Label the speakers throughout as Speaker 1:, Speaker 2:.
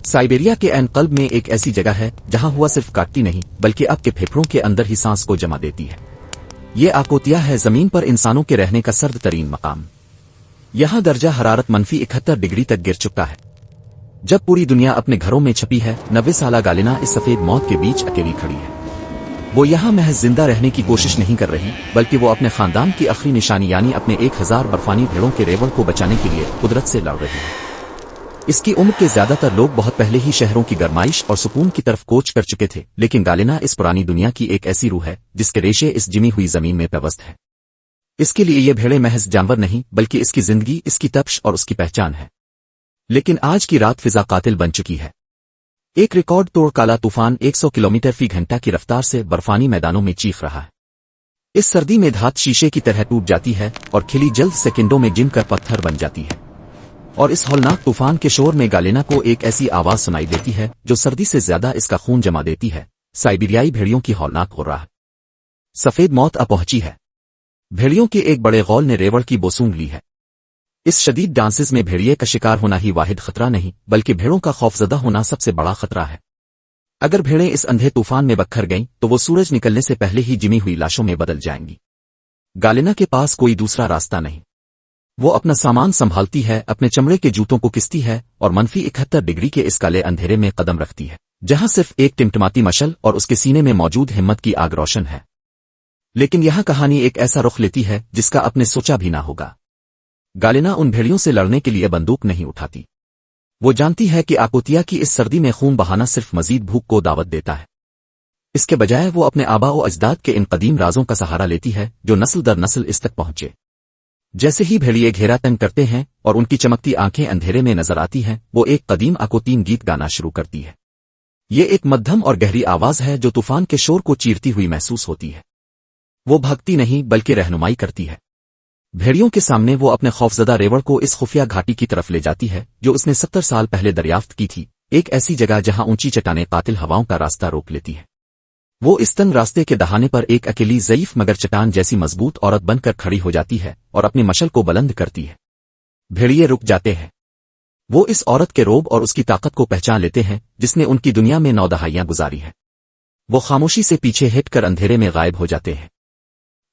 Speaker 1: Siberia کے عین قلب میں ایک ایسی جگہ ہے جہاں ہوا صرف کاٹتی نہیں بلکہ آپ کے پھیپھڑوں کے اندر ہی سانس کو جما دیتی ہے۔ یہ آکوتیا ہے زمین پر انسانوں کے رہنے کا سرد ترین مقام۔ یہاں درجہ حرارت -71 ڈگری تک گر چکا ہے۔ جب پوری دنیا اپنے گھروں میں چھپی ہے، 90 سالہ گالینا اس سفید موت کے بیچ اکیلی کھڑی ہے۔ وہ یہاں محض زندہ رہنے کی کوشش نہیں کر رہی بلکہ وہ اپنے خاندان کی آخری نشانی یعنی اپنے 1000 برفانی بھیڑوں کے ریوڑ کو بچانے کے لیے قدرت سے لڑ رہی ہے۔ اس کی عمر کے زیادہ تر لوگ بہت پہلے ہی شہروں کی گرمائش اور سکون کی طرف کوچ کر چکے تھے، لیکن گالینا اس پرانی دنیا کی ایک ایسی روح ہے جس کے ریشے اس جمی ہوئی زمین میں پیوست ہے۔ اس کے لیے یہ بھیڑیں محض جانور نہیں بلکہ اس کی زندگی، اس کی تپش اور اس کی پہچان ہے۔ لیکن آج کی رات فضا قاتل بن چکی ہے۔ ایک ریکارڈ توڑ کالا طوفان 100 کلومیٹر فی گھنٹہ کی رفتار سے برفانی میدانوں میں چیخ رہا ہے۔ اس سردی میں دھات شیشے کی طرح ٹوٹ جاتی ہے اور کھلی جلد سیکنڈوں میں جم کر پتھر بن جاتی ہے۔ اور اس ہولناک طوفان کے شور میں گالینا کو ایک ایسی آواز سنائی دیتی ہے جو سردی سے زیادہ اس کا خون جما دیتی ہے، سائبیریائی بھیڑیوں کی ہولناک غرہ۔ سفید موت پہنچی ہے۔ بھیڑیوں کے ایک بڑے غول نے ریوڑ کی بو سونگھ لی ہے۔ اس شدید ڈانسز میں بھیڑیے کا شکار ہونا ہی واحد خطرہ نہیں بلکہ بھیڑوں کا خوفزدہ ہونا سب سے بڑا خطرہ ہے۔ اگر بھیڑیں اس اندھے طوفان میں بکھر گئیں تو وہ سورج نکلنے سے پہلے ہی جمی ہوئی لاشوں میں بدل جائیں گی۔ گالینا کے پاس کوئی دوسرا راستہ نہیں۔ وہ اپنا سامان سنبھالتی ہے، اپنے چمڑے کے جوتوں کو کستی ہے اور -71 ڈگری کے اس کالے اندھیرے میں قدم رکھتی ہے جہاں صرف ایک ٹمٹماتی مشل اور اس کے سینے میں موجود ہمت کی آگ روشن ہے۔ لیکن یہاں کہانی ایک ایسا رخ لیتی ہے جس کا اپنے سوچا بھی نہ ہوگا۔ گالینا ان بھیڑیوں سے لڑنے کے لیے بندوق نہیں اٹھاتی۔ وہ جانتی ہے کہ آکوتیا کی اس سردی میں خون بہانا صرف مزید بھوک کو دعوت دیتا ہے۔ اس کے بجائے وہ اپنے آبا و اجداد کے ان قدیم رازوں کا سہارا لیتی ہے جو نسل در نسل اس تک پہنچے۔ جیسے ہی بھیڑیے گھیرا تنگ کرتے ہیں اور ان کی چمکتی آنکھیں اندھیرے میں نظر آتی ہیں، وہ ایک قدیم آکوتین گیت گانا شروع کرتی ہے۔ یہ ایک مدھم اور گہری آواز ہے جو طوفان کے شور کو چیرتی ہوئی محسوس ہوتی ہے۔ وہ بھگتی نہیں بلکہ رہنمائی کرتی ہے۔ بھیڑیوں کے سامنے وہ اپنے خوفزدہ ریوڑ کو اس خفیہ گھاٹی کی طرف لے جاتی ہے جو اس نے 70 سال پہلے دریافت کی تھی، ایک ایسی جگہ جہاں اونچی چٹانیں قاتل ہواؤں کا راستہ روک لیتی ہے۔ وہ اس تنگ راستے کے دہانے پر ایک اکیلی ضعیف مگر چٹان جیسی مضبوط عورت بن کر کھڑی ہو جاتی ہے اور اپنی مشل کو بلند کرتی ہے۔ بھیڑیے رک جاتے ہیں۔ وہ اس عورت کے روب اور اس کی طاقت کو پہچان لیتے ہیں جس نے ان کی دنیا میں 9 دہائیاں گزاری ہیں۔ وہ خاموشی سے پیچھے ہٹ کر اندھیرے میں غائب ہو جاتے ہیں۔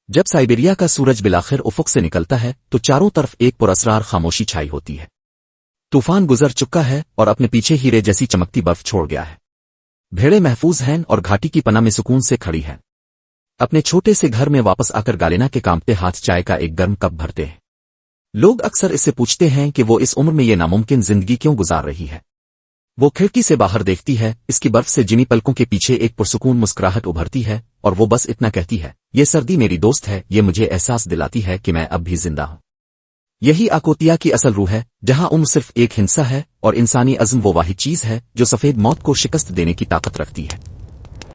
Speaker 1: جب سائبیریا کا سورج بلاخر افق سے نکلتا ہے تو چاروں طرف ایک پراسرار خاموشی چھائی ہوتی ہے۔ طوفان گزر چکا ہے اور اپنے پیچھے ہیرے جیسی چمکتی برف چھوڑ گیا ہے۔ بھیڑیں محفوظ ہیں اور گھاٹی کی پناہ میں سکون سے کھڑی ہیں۔ اپنے چھوٹے سے گھر میں واپس آ کر گالینا کے کانپتے ہاتھ چائے کا ایک گرم کپ بھرتے ہیں۔ لوگ اکثر اس سے پوچھتے ہیں کہ وہ اس عمر میں یہ ناممکن زندگی کیوں گزار رہی ہے۔ وہ کھڑکی سے باہر دیکھتی ہے، اس کی برف سے جمی پلکوں کے پیچھے ایک پرسکون مسکراہٹ ابھرتی ہے اور وہ بس اتنا کہتی ہے، یہ سردی میری دوست ہے، یہ مجھے احساس دلاتی ہے کہ میں اب بھی زندہ ہوں۔ یہی آکوتیا کی اصل روح ہے، جہاں عمر صرف ایک ہنسا ہے اور انسانی عزم وہ واحد چیز ہے جو سفید موت کو شکست دینے کی طاقت رکھتی ہے۔